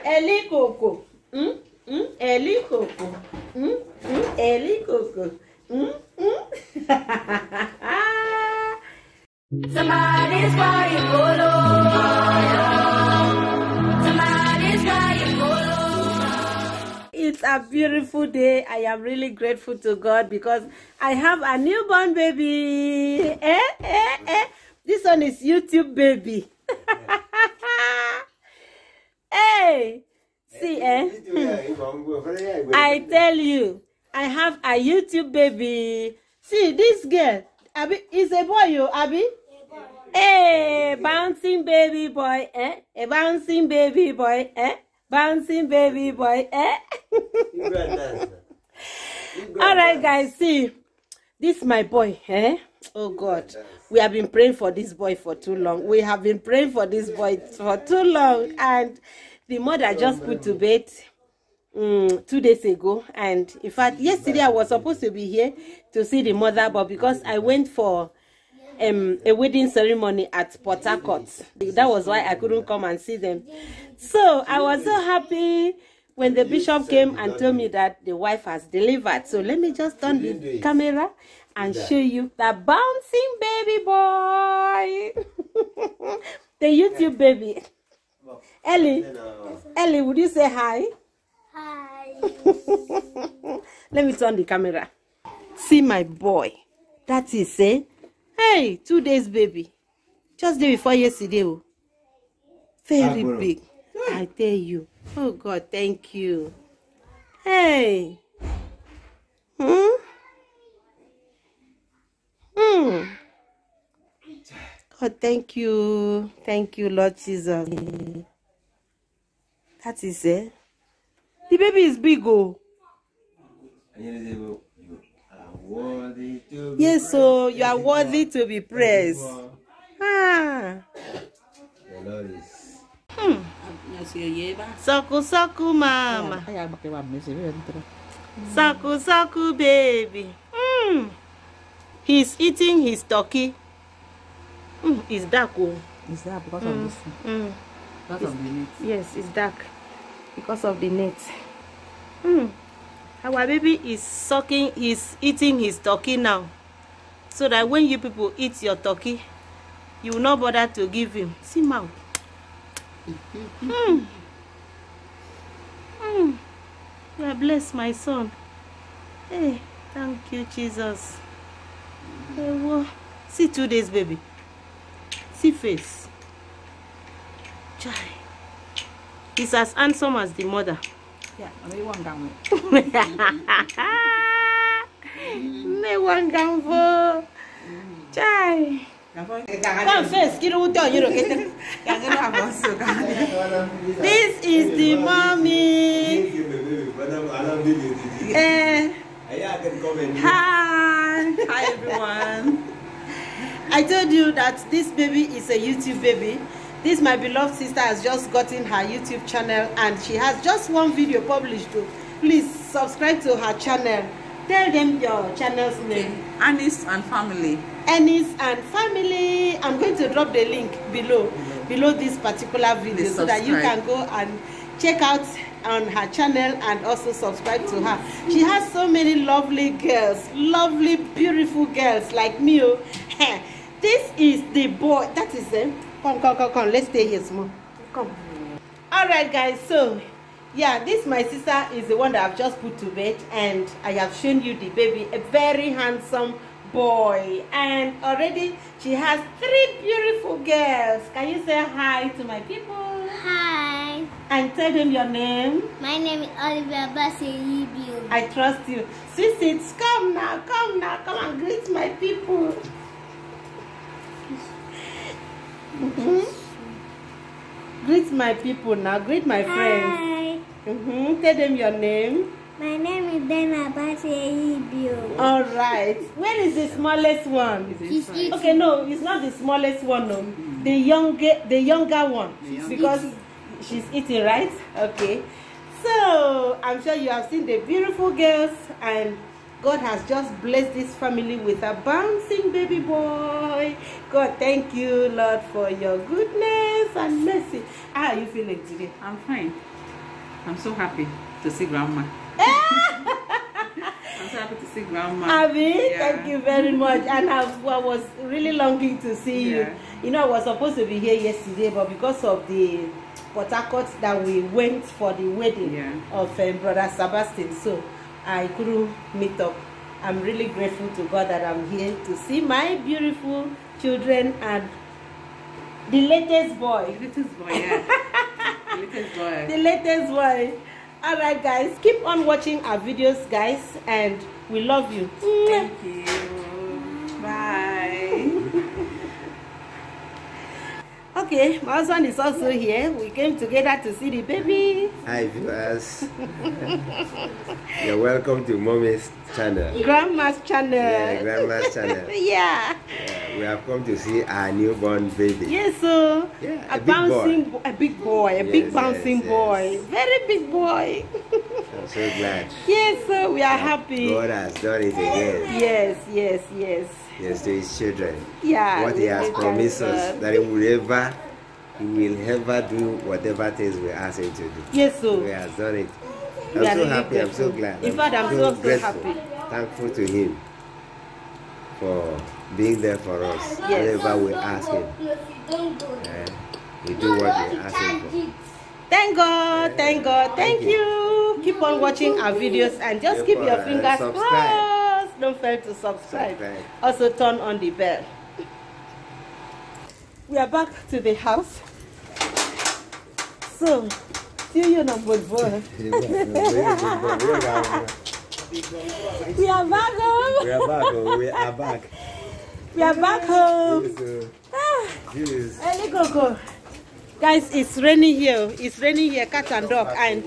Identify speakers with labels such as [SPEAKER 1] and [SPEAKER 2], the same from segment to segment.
[SPEAKER 1] Eli Coco. Eli Coco. Eli Coco.
[SPEAKER 2] Somebody's crying polo. Somebody's crying polo.
[SPEAKER 1] It's a beautiful day. I am really grateful to God because I have a newborn baby. This one is YouTube baby. Hey, see, I tell you, I have a YouTube baby. See, this girl, Abby, is a boy, you, Abby? Hey, bouncing baby boy, a bouncing baby boy, bouncing baby boy, All right, guys, see, this is my boy, Oh God, we have been praying for this boy for too long. We have been praying for this boy for too long, and the mother just put to bed 2 days ago. And in fact, yesterday I was supposed to be here to see the mother, but because I went for a wedding ceremony at Port Harcourt, that was why I couldn't come and see them. So I was so happy when the bishop came and told me that the wife has delivered. So let me just turn the camera and show you the bouncing baby boy. The YouTube baby. Ellie, would you say hi?
[SPEAKER 2] Hi.
[SPEAKER 1] Let me turn the camera. See my boy. That is hey, 2 days baby. Just day before yesterday. Very big. I tell you. Oh God, thank you. Hey. God, thank you. Thank you, Lord Jesus. That is The baby is big, oh. Yes, so you are worthy to be praised. Saku mama. Saku baby. He's eating his turkey. It's dark, oh.
[SPEAKER 3] It's dark because of this. Because of the net.
[SPEAKER 1] Yes, it's dark because of the net. Our baby is eating his turkey now, so that when you people eat your turkey, you will not bother to give him. See mouth. You are blessed, my son. Hey, thank you, Jesus. Hey, whoa. See 2 days, baby. See face. Chai. He's as handsome as the mother.
[SPEAKER 3] Yeah, I want down.
[SPEAKER 1] Me want gambo. Chai. Come first, This is the mommy.
[SPEAKER 3] Hi everyone.
[SPEAKER 1] I told you that this baby is a YouTube baby. This my beloved sister has just gotten her YouTube channel and she has just one video published. Please subscribe to her channel. Tell them your channel's name.
[SPEAKER 3] Anis and Family.
[SPEAKER 1] Anis and Family. I'm going to drop the link below this particular video so that you can go and check out on her channel and also subscribe to her. She has so many lovely girls, lovely, beautiful girls like me. This is the boy. That is them. Come. Let's stay here small. Come. All right, guys. So, yeah, this my sister is the one that I've just put to bed, and I have shown you the baby, a very handsome boy, and already she has 3 beautiful girls. Can you say hi to my people?
[SPEAKER 2] Hi.
[SPEAKER 1] And tell them your name.
[SPEAKER 2] My name is Olivia Basiribio.
[SPEAKER 1] I trust you. Sweet, come now, come and greet my people. Greet my people now. Greet my friends.
[SPEAKER 2] Hi.
[SPEAKER 1] Tell them your name.
[SPEAKER 2] My name is Dana Basiribio.
[SPEAKER 1] All right. Where is the smallest one?
[SPEAKER 2] He's eating.
[SPEAKER 1] Okay, no, it's not the smallest one. No, the younger one, because she's eating, right? Okay. So I'm sure you have seen the beautiful girls, and God has just blessed this family with a bouncing baby boy. God, thank you, Lord, for your goodness and mercy. How are you feeling today?
[SPEAKER 3] I'm fine. I'm so happy to see Grandma. I'm so happy to see Grandma.
[SPEAKER 1] Abby,
[SPEAKER 3] Yeah.
[SPEAKER 1] thank you very much. And I was really longing to see you.
[SPEAKER 3] Yeah.
[SPEAKER 1] You know, I was supposed to be here yesterday, but because of the Port Harcourt that we went for the wedding of Brother Sebastian, so I couldn't meet up. I'm really grateful to God that I'm here to see my beautiful children and the latest boy.
[SPEAKER 3] The latest boy, yeah. The latest boy.
[SPEAKER 1] The latest boy. All right, guys, keep on watching our videos, guys, and we love you.
[SPEAKER 3] Thank you. Bye.
[SPEAKER 1] Okay, my husband is also here. We came together to see the baby.
[SPEAKER 4] Hi viewers. You're welcome to Mommy's channel.
[SPEAKER 1] Grandma's channel.
[SPEAKER 4] Yeah, Grandma's channel.
[SPEAKER 1] Yeah.
[SPEAKER 4] We have come to see our newborn baby.
[SPEAKER 1] Yes, so
[SPEAKER 4] Yeah,
[SPEAKER 1] a
[SPEAKER 4] a big
[SPEAKER 1] bouncing
[SPEAKER 4] boy.
[SPEAKER 1] A big boy, a
[SPEAKER 4] Yes,
[SPEAKER 1] big bouncing
[SPEAKER 4] yes,
[SPEAKER 1] boy.
[SPEAKER 4] yes.
[SPEAKER 1] Very big boy.
[SPEAKER 4] I'm so glad.
[SPEAKER 1] Yes, so we are happy.
[SPEAKER 4] God has done it again.
[SPEAKER 1] Yes, yes, yes.
[SPEAKER 4] Yes, to his children.
[SPEAKER 1] Yeah.
[SPEAKER 4] What he has
[SPEAKER 1] we
[SPEAKER 4] promised
[SPEAKER 1] thank
[SPEAKER 4] us,
[SPEAKER 1] God.
[SPEAKER 4] that he will ever do whatever things we ask him to do.
[SPEAKER 1] Yes, so
[SPEAKER 4] He has done it.
[SPEAKER 1] We
[SPEAKER 4] I'm
[SPEAKER 1] are
[SPEAKER 4] so
[SPEAKER 1] really
[SPEAKER 4] happy, I'm so
[SPEAKER 1] grateful.
[SPEAKER 4] glad.
[SPEAKER 1] In fact, I'm so
[SPEAKER 4] grateful,
[SPEAKER 1] happy.
[SPEAKER 4] Thankful to him for being there for us.
[SPEAKER 1] Yes.
[SPEAKER 4] Whenever we ask him, we do what we ask him for.
[SPEAKER 1] thank God, thank God, thank you. Keep on watching our videos and just keep your fingers
[SPEAKER 4] subscribe.
[SPEAKER 1] crossed. Don't fail to subscribe. Also turn on the bell. We are back to the house. So, see you number boy. We are back home.
[SPEAKER 4] We are back. We are back.
[SPEAKER 1] We are back home.
[SPEAKER 4] Yes.
[SPEAKER 1] Hey, go. Guys, it's raining here. It's raining here, cat and dog, and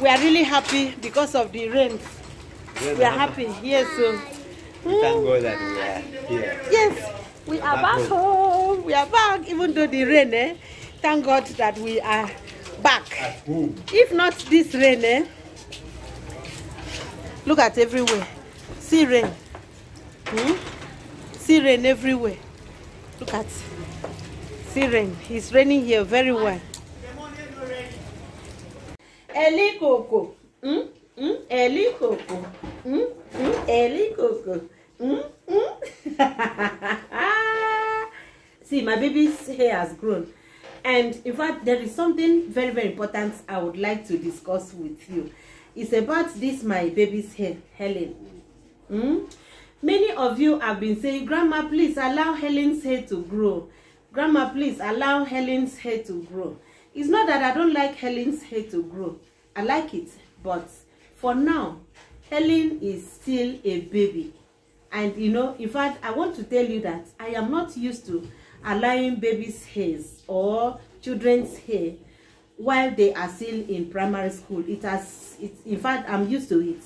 [SPEAKER 1] we are really happy because of the rain. We are happy. Yes, so.
[SPEAKER 4] Thank God that we are here.
[SPEAKER 1] Yes, we are back home. We are back, even though the rain, eh? Thank God that we are back.
[SPEAKER 4] At home.
[SPEAKER 1] If not this rain, eh? Look at everywhere. See rain. See rain everywhere. Look at. See rain. It's raining here very well. Eli Coco. Eli Coco. Eli Coco. See, my baby's hair has grown. And in fact, there is something very, very important I would like to discuss with you. It's about this, my baby's hair, Helen. Many of you have been saying, Grandma, please allow Helen's hair to grow. Grandma, please allow Helen's hair to grow. It's not that I don't like Helen's hair to grow. I like it. But for now, Helen is still a baby. And you know, in fact, I want to tell you that I am not used to allowing babies' hairs or children's hair while they are still in primary school. In fact, I'm used to it.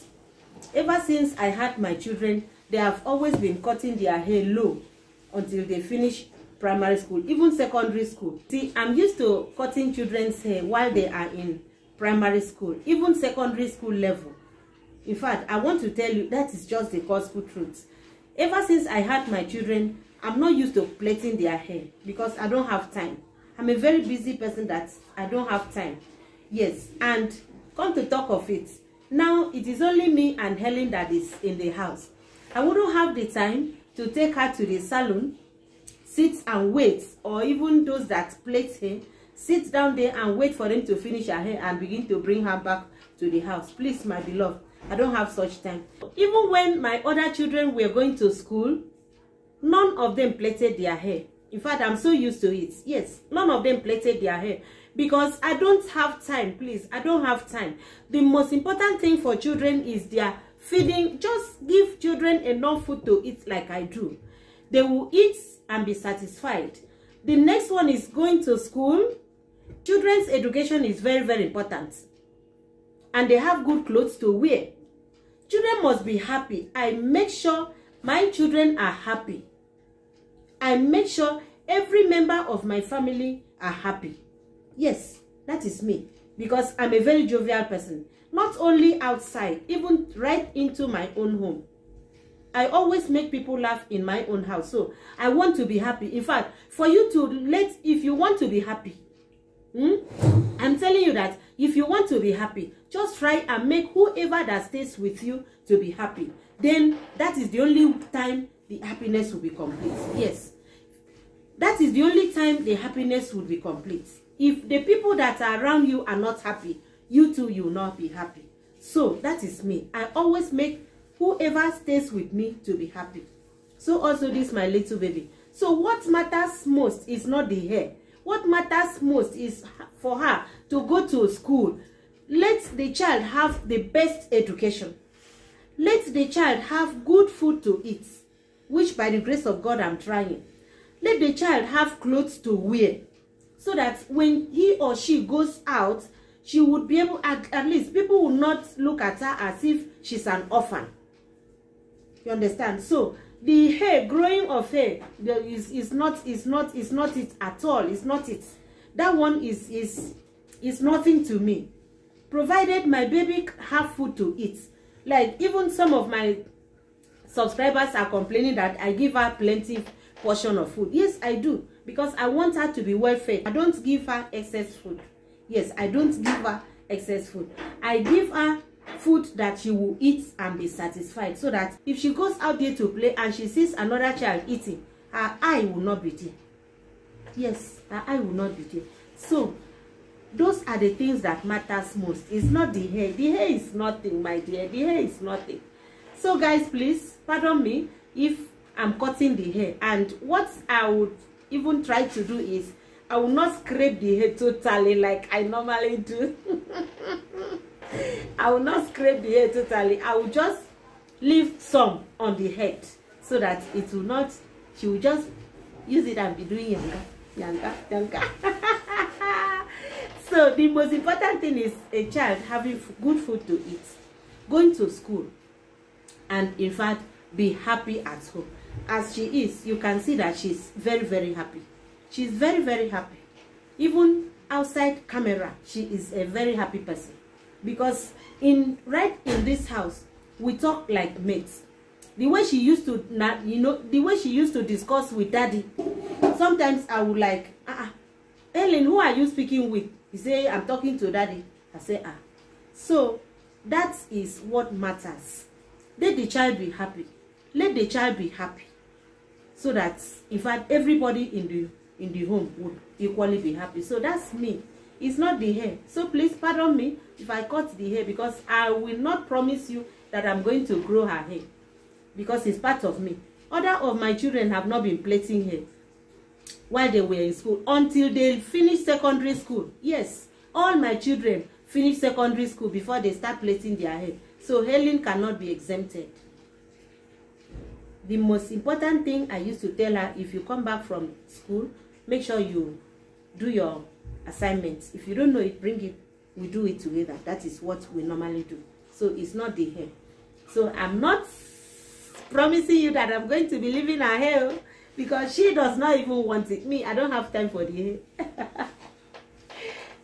[SPEAKER 1] Ever since I had my children, they have always been cutting their hair low until they finish primary school, even secondary school. See, I'm used to cutting children's hair while they are in primary school, even secondary school level. In fact, I want to tell you that is just the gospel truth. Ever since I had my children, I'm not used to plaiting their hair because I don't have time. I'm a very busy person that I don't have time. Yes, and come to talk of it, now it is only me and Helen that is in the house. I wouldn't have the time to take her to the salon, sit and wait, or even those that plait hair, sit down there and wait for them to finish her hair and begin to bring her back to the house. Please, my beloved, I don't have such time. Even when my other children were going to school, none of them plaited their hair. In fact, I'm so used to it. Yes, none of them plaited their hair because I don't have time. Please, I don't have time. The most important thing for children is their feeding. Just give children enough food to eat like I do. They will eat and be satisfied. The next one is going to school. Children's education is very, very important. And they have good clothes to wear. Children must be happy. I make sure my children are happy. I make sure every member of my family are happy. Yes, that is me. Because I'm a very jovial person. Not only outside, even right into my own home. I always make people laugh in my own house. So I want to be happy. In fact, for you to if you want to be happy, I'm telling you that if you want to be happy, just try and make whoever that stays with you to be happy. Then that is the only time the happiness will be complete. Yes, that is the only time the happiness will be complete. If the people that are around you are not happy, you too, you will not be happy. So that is me. I always make whoever stays with me to be happy. So also this my little baby. So what matters most is not the hair. What matters most is for her to go to school. Let the child have the best education. Let the child have good food to eat, which by the grace of God I'm trying. Let the child have clothes to wear, so that when he or she goes out, she would be able, at least people will not look at her as if she's an orphan. You understand? So the hair, growing of hair, is not it at all. It's not it. That one is nothing to me, provided my baby have food to eat. Like, even some of my subscribers are complaining that I give her plenty portion of food. Yes, I do, because I want her to be well fed. I don't give her excess food. Yes, I don't give her excess food. I give her food that she will eat and be satisfied, so that if she goes out there to play and she sees another child eating, her eye will not be there. Yes, her eye will not be there. So those are the things that matters most. It's not the hair. The hair is nothing, my dear. The hair is nothing. So guys, please pardon me if I'm cutting the hair. And what I would even try to do is, I will not scrape the hair totally like I normally do. I will not scrape the hair totally. I will just leave some on the head, so that it will not, she will just use it and be doing yanga. So the most important thing is a child having good food to eat, going to school, and in fact be happy at home. As she is, you can see that she's very, very happy. She's very, very happy. Even outside camera, she is a very happy person, because right in this house we talk like mates. The way she used to, the way she used to discuss with daddy, sometimes I would like, Ellen, who are you speaking with? He say, I'm talking to daddy. I say, So that is what matters. Let the child be happy. Let the child be happy, so that in fact everybody in the home would equally be happy. So that's me. It's not the hair. So please pardon me if I cut the hair, because I will not promise you that I'm going to grow her hair, because it's part of me. Other of my children have not been plaiting hair while they were in school until they finish secondary school. Yes, all my children finish secondary school before they start plaiting their hair. So Helen cannot be exempted. The most important thing I used to tell her, if you come back from school, make sure you do your assignments. If you don't know it, bring it. We do it together. That is what we normally do. So it's not the hair. So I'm not promising you that I'm going to be leaving her hair, because she does not even want it. Me, I don't have time for the hair.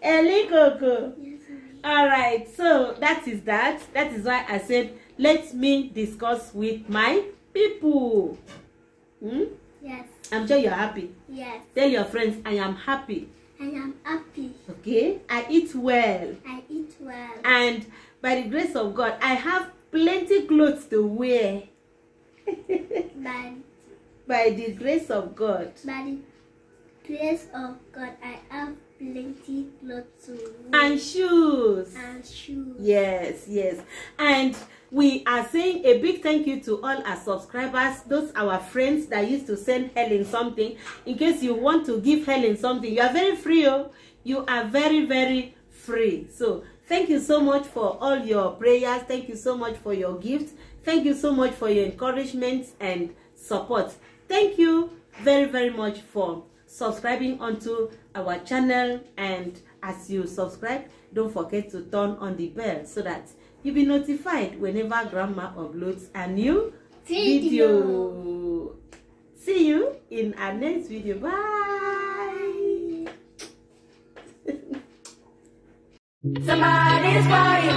[SPEAKER 1] Ellie Coco. Yes, all right. So that is that. That is why I said, let me discuss with my people.
[SPEAKER 2] Yes.
[SPEAKER 1] I'm sure you're happy.
[SPEAKER 2] Yes.
[SPEAKER 1] Tell your friends, I am happy.
[SPEAKER 2] I am happy.
[SPEAKER 1] Okay? I eat well.
[SPEAKER 2] I eat well.
[SPEAKER 1] And by the grace of God, I have plenty clothes to wear. By the grace of God.
[SPEAKER 2] By the grace of God, I have plenty clothes to wear.
[SPEAKER 1] And shoes.
[SPEAKER 2] And shoes.
[SPEAKER 1] Yes, yes. And we are saying a big thank you to all our subscribers, those our friends that used to send Helen something. In case you want to give Helen something, you are very free. You are very, very free. So thank you so much for all your prayers. Thank you so much for your gifts. Thank you so much for your encouragement and support. Thank you very, very much for subscribing onto our channel. And as you subscribe, don't forget to turn on the bell, so that you'll be notified whenever Grandma uploads a new video. See you in our next video. Bye.
[SPEAKER 5] Somebody's body,